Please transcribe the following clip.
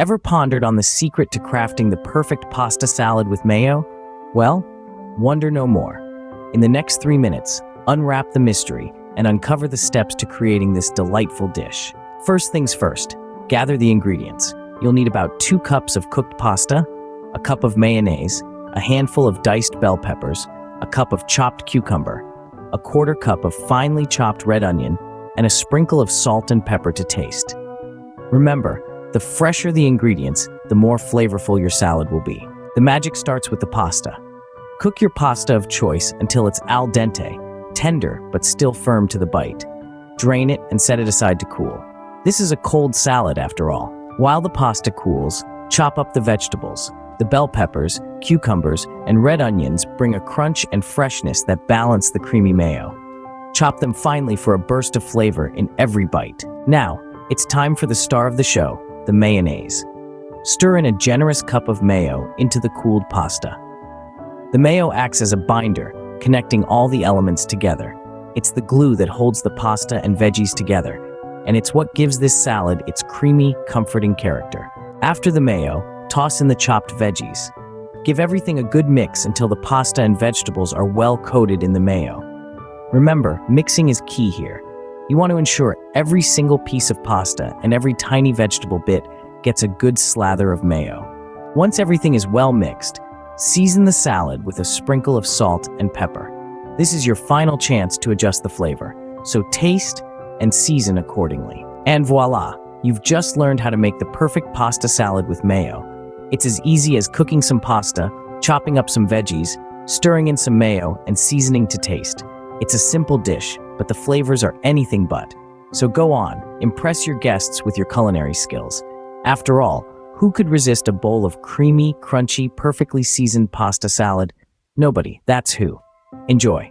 Ever pondered on the secret to crafting the perfect pasta salad with mayo? Well, wonder no more. In the next 3 minutes, unwrap the mystery and uncover the steps to creating this delightful dish. First things first, gather the ingredients. You'll need about 2 cups of cooked pasta, a cup of mayonnaise, a handful of diced bell peppers, a cup of chopped cucumber, a 1/4 cup of finely chopped red onion, and a sprinkle of salt and pepper to taste. Remember, the fresher the ingredients, the more flavorful your salad will be. The magic starts with the pasta. Cook your pasta of choice until it's al dente, tender but still firm to the bite. Drain it and set it aside to cool. This is a cold salad after all. While the pasta cools, chop up the vegetables. The bell peppers, cucumbers, and red onions bring a crunch and freshness that balance the creamy mayo. Chop them finely for a burst of flavor in every bite. Now, it's time for the star of the show, the mayonnaise. Stir in a generous cup of mayo into the cooled pasta. The mayo acts as a binder, connecting all the elements together. It's the glue that holds the pasta and veggies together, and it's what gives this salad its creamy, comforting character. After the mayo, toss in the chopped veggies. Give everything a good mix until the pasta and vegetables are well coated in the mayo. Remember, mixing is key here. You want to ensure every single piece of pasta and every tiny vegetable bit gets a good slather of mayo. Once everything is well mixed, season the salad with a sprinkle of salt and pepper. This is your final chance to adjust the flavor, so taste and season accordingly. And voila, you've just learned how to make the perfect pasta salad with mayo. It's as easy as cooking some pasta, chopping up some veggies, stirring in some mayo, and seasoning to taste. It's a simple dish, but the flavors are anything but. So go on, impress your guests with your culinary skills. After all, who could resist a bowl of creamy, crunchy, perfectly seasoned pasta salad? Nobody, that's who. Enjoy.